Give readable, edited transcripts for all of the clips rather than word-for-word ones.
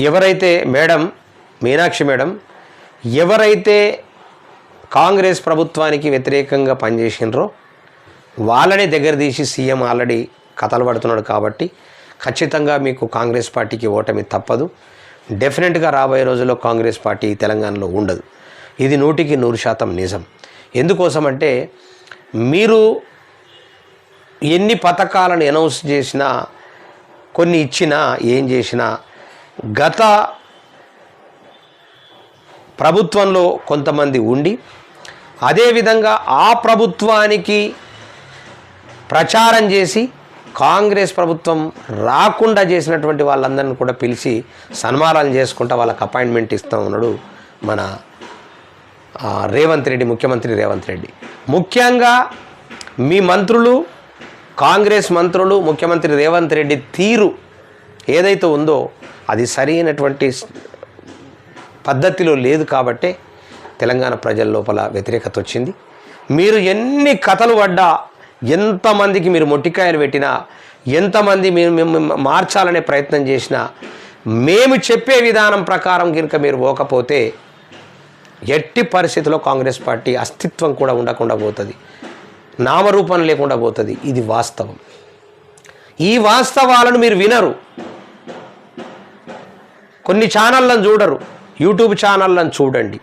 ఎవరైతే madam Meenakshi madam ఎవరైతే కాంగ్రెస్ ప్రభుత్వానికి వ్యతిరేకంగా పనిచేసినారో వాళ్ళని దగ్గర తీసి సీఎం ఆల్రెడీ కథలు పడుతున్నాడు కాబట్టి ఖచ్చితంగా మీకు కాంగ్రెస్ పార్టీకి ఓటమి తప్పదు. డెఫినెట్గా రాబోయే రోజుల్లో కాంగ్రెస్ పార్టీ తెలంగాణలో ఉండదు. ఇది 100% నిజం. ఎందుకోసమంటే మీరు ఎన్ని పథకాలను అనౌన్స్ చేసినా కొన్ని ఇచ్చినా ఏం చేసినా గత ప్రభుత్వంలో కొంతమంది ఉండి అదేవిధంగా ఆ ప్రభుత్వానికి ప్రచారం చేసి కాంగ్రెస్ ప్రభుత్వం రాకుండా చేసినటువంటి వాళ్ళందరినీ కూడా పిలిచి సన్మానాలు చేసుకుంటూ వాళ్ళకి అపాయింట్మెంట్ ఇస్తూ ఉన్నాడు మన రేవంత్ రెడ్డి, ముఖ్యమంత్రి రేవంత్ రెడ్డి. ముఖ్యంగా మీ మంత్రులు, కాంగ్రెస్ మంత్రులు, ముఖ్యమంత్రి రేవంత్ రెడ్డి తీరు ఏదైతే ఉందో అది సరైనటువంటి పద్ధతిలో లేదు కాబట్టే తెలంగాణ ప్రజల లోపల వ్యతిరేకత వచ్చింది. మీరు ఎన్ని కథలు పడ్డా, ఎంతమందికి మీరు మొట్టికాయలు పెట్టినా, ఎంతమంది మీరు మార్చాలనే ప్రయత్నం చేసినా మేము చెప్పే విధానం ప్రకారం కనుక మీరు పోకపోతే ఎట్టి పరిస్థితిలో కాంగ్రెస్ పార్టీ అస్తిత్వం కూడా ఉండకుండా పోతుంది, నామరూపం లేకుండా పోతుంది. ఇది వాస్తవం. ఈ వాస్తవాలను మీరు వినరు, కొన్ని ఛానళ్ళను చూడరు. యూట్యూబ్ ఛానళ్ళను చూడండి,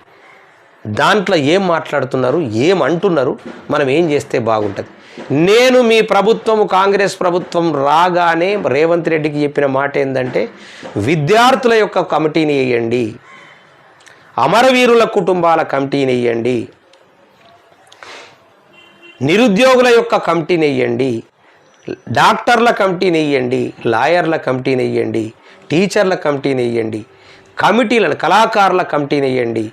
దాంట్లో ఏం మాట్లాడుతున్నారు, ఏం అంటున్నారు, మనం ఏం చేస్తే బాగుంటుంది. నేను మీ ప్రభుత్వము కాంగ్రెస్ ప్రభుత్వం రాగానే రేవంత్ రెడ్డికి చెప్పిన మాట ఏంటంటే విద్యార్థుల యొక్క కమిటీని వేయండి, అమరవీరుల కుటుంబాల కమిటీని వేయండి, నిరుద్యోగుల యొక్క కమిటీని వేయండి, డాక్టర్ల కమిటీని వేయండి, లాయర్ల కమిటీని వేయండి, టీచర్ల కమిటీని వేయండి, కమిటీలను కళాకారుల కమిటీని వేయండి,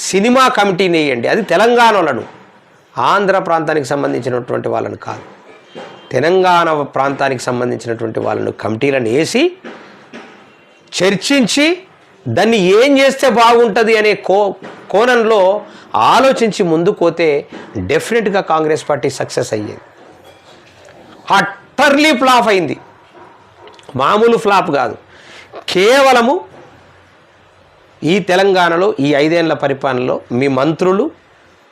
సినిమా కమిటీని వేయండి. అది తెలంగాణలను, ఆంధ్ర ప్రాంతానికి సంబంధించినటువంటి వాళ్ళను కాదు, తెలంగాణ ప్రాంతానికి సంబంధించినటువంటి వాళ్ళను కమిటీలను వేసి చర్చించి దాన్ని ఏం చేస్తే బాగుంటుంది అనే కోణంలో ఆలోచించి ముందుకు పోతే డెఫినెట్గా కాంగ్రెస్ పార్టీ సక్సెస్ అయ్యేది. అట్టర్లీ ఫ్లాప్ అయింది, మామూలు ఫ్లాప్ కాదు. కేవలము ఈ తెలంగాణలో ఈ 5 ఏళ్ల పరిపాలనలో మీ మంత్రులు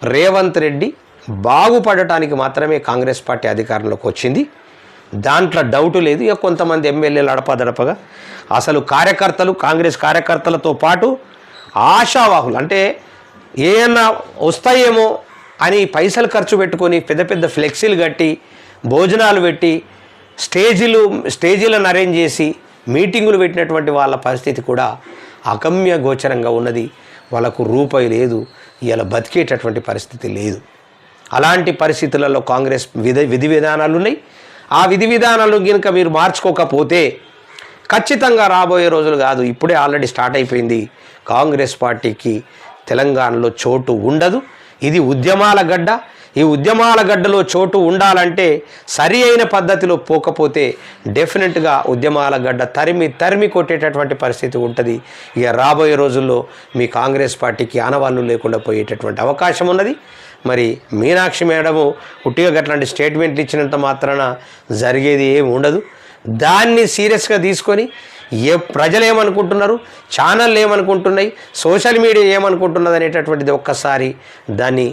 రేవంత్ రెడ్డి బాగుపడటానికి మాత్రమే కాంగ్రెస్ పార్టీ అధికారంలోకి వచ్చింది. దాంట్లో డౌటు లేదు. ఇక కొంతమంది ఎమ్మెల్యేలు అడపదడపగా అసలు కార్యకర్తలు, కాంగ్రెస్ కార్యకర్తలతో పాటు ఆశావాహులు, అంటే ఏమన్నా వస్తాయేమో అని పైసలు ఖర్చు పెట్టుకొని పెద్ద పెద్ద ఫ్లెక్సీలు కట్టి, భోజనాలు పెట్టి, స్టేజీలను అరేంజ్ చేసి మీటింగులు పెట్టినటువంటి వాళ్ళ పరిస్థితి కూడా అగమ్య గోచరంగా ఉన్నది. వాళ్ళకు రూపాయి లేదు, ఇలా బతికేటటువంటి పరిస్థితి లేదు. అలాంటి పరిస్థితులలో కాంగ్రెస్ విధి విధానాలు ఉన్నాయి. ఆ విధి విధానాలు కనుక మీరు మార్చుకోకపోతే ఖచ్చితంగా రాబోయే రోజులు కాదు, ఇప్పుడే ఆల్రెడీ స్టార్ట్ అయిపోయింది, కాంగ్రెస్ పార్టీకి తెలంగాణలో చోటు ఉండదు. ఇది ఉద్యమాల గడ్డ. ఈ ఉద్యమాల గడ్డలో చోటు ఉండాలంటే సరి అయిన పద్ధతిలో పోకపోతే డెఫినెట్గా ఉద్యమాల గడ్డ తరిమి కొట్టేటటువంటి పరిస్థితి ఉంటుంది. ఇక రాబోయే రోజుల్లో మీ కాంగ్రెస్ పార్టీకి ఆనవాళ్ళు లేకుండా పోయేటటువంటి అవకాశం ఉన్నది. మరి మీనాక్షి మేడము ఉట్టిగా అట్లాంటి స్టేట్మెంట్లు ఇచ్చినంత మాత్రాన జరిగేది ఏమి ఉండదు. దాన్ని సీరియస్గా తీసుకొని ప్రజలు ఏమనుకుంటున్నారు, ఛానళ్ళు ఏమనుకుంటున్నాయి, సోషల్ మీడియా ఏమనుకుంటున్నది అనేటటువంటిది ఒక్కసారి దాన్ని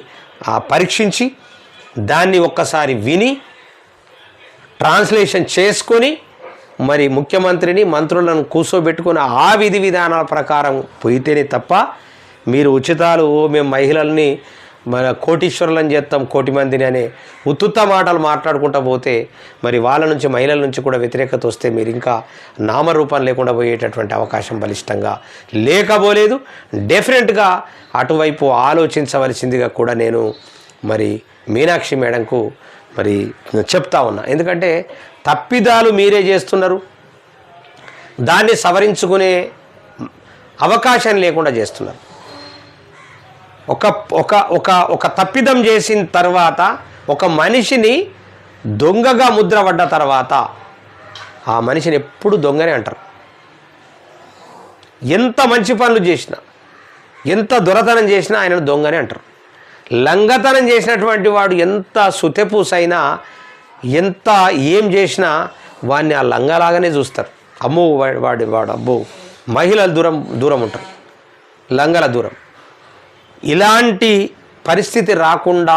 పరీక్షించి దాన్ని ఒక్కసారి విని ట్రాన్స్లేషన్ చేసుకొని మరి ముఖ్యమంత్రిని, మంత్రులను కూర్చోబెట్టుకుని ఆ విధి విధానాల ప్రకారం పోయితేనే తప్ప మీరు ఉచితాలు మేము మహిళల్ని మన కోటీశ్వరులను చేస్తాం, 1 కోటి మందిని అనే ఉత్తుత్త మాటలు మాట్లాడుకుంటూ పోతే మరి వాళ్ళ నుంచి, మహిళల నుంచి కూడా వ్యతిరేకత వస్తే మీరు ఇంకా నామరూపం లేకుండా పోయేటటువంటి అవకాశం బలిష్టంగా లేకపోలేదు. డెఫినెట్గా అటువైపు ఆలోచించవలసిందిగా కూడా నేను మరి మీనాక్షి మేడంకు మరి చెప్తా ఉన్నా. ఎందుకంటే తప్పిదాలు మీరే చేస్తున్నారు, దాన్ని సవరించుకునే అవకాశం లేకుండా చేస్తున్నారు. ఒక తప్పిదం చేసిన తర్వాత, ఒక మనిషిని దొంగగా ముద్ర పడ్డ తర్వాత ఆ మనిషిని ఎప్పుడు దొంగనే అంటారు. ఎంత మంచి పనులు చేసినా, ఎంత దొరతనం చేసినా ఆయనను దొంగనే అంటారు. లంగతనం చేసినటువంటి వాడు ఎంత సుతెపూసైనా, ఎంత ఏం చేసినా వాడిని ఆ లంగలాగానే చూస్తారు. అమ్మో వాడు అబ్బో మహిళలు దూరం ఉంటారు, లంగల దూరం. ఇలాంటి పరిస్థితి రాకుండా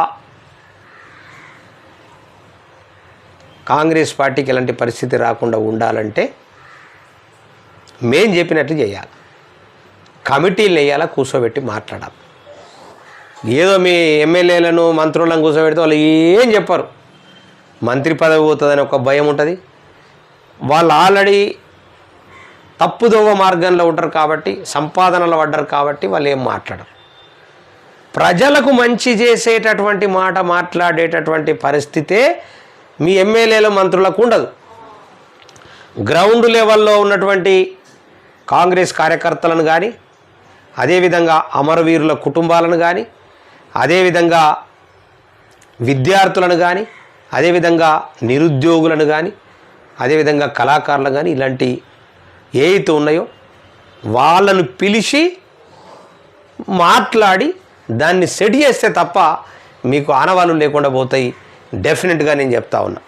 కాంగ్రెస్ పార్టీకి ఎలాంటి పరిస్థితి రాకుండా ఉండాలంటే మేం చెప్పినట్లు చేయాలి. కమిటీలు వేయాలా, కూర్చోబెట్టి మాట్లాడాలి. ఏదో మీ ఎమ్మెల్యేలను మంత్రులను కూర్చోబెడితే వాళ్ళు ఏం చెప్పరు. మంత్రి పదవి పోతుందని ఒక భయం ఉంటుంది. వాళ్ళు ఆల్రెడీ తప్పుదోవ మార్గంలో ఉంటారు కాబట్టి, సంపాదనలో పడ్డారు కాబట్టి వాళ్ళు ఏం మాట్లాడరు. ప్రజలకు మంచి చేసేటటువంటి మాట మాట్లాడేటటువంటి పరిస్థితే మీ ఎమ్మెల్యేలు మంత్రులకు ఉండదు. గ్రౌండ్ లెవెల్లో ఉన్నటువంటి కాంగ్రెస్ కార్యకర్తలను కానీ, అదేవిధంగా అమరవీరుల కుటుంబాలను కానీ, అదేవిధంగా విద్యార్థులను కానీ, అదేవిధంగా నిరుద్యోగులను కానీ, అదేవిధంగా కళాకారులను కానీ, ఇలాంటి ఏవైతే ఉన్నాయో వాళ్ళను పిలిచి మాట్లాడి దాన్ని సెట్ చేస్తే తప్ప మీకు ఆనవాళ్ళు లేకుండా పోతాయి. డెఫినెట్గా నేను చెప్తా ఉన్నా.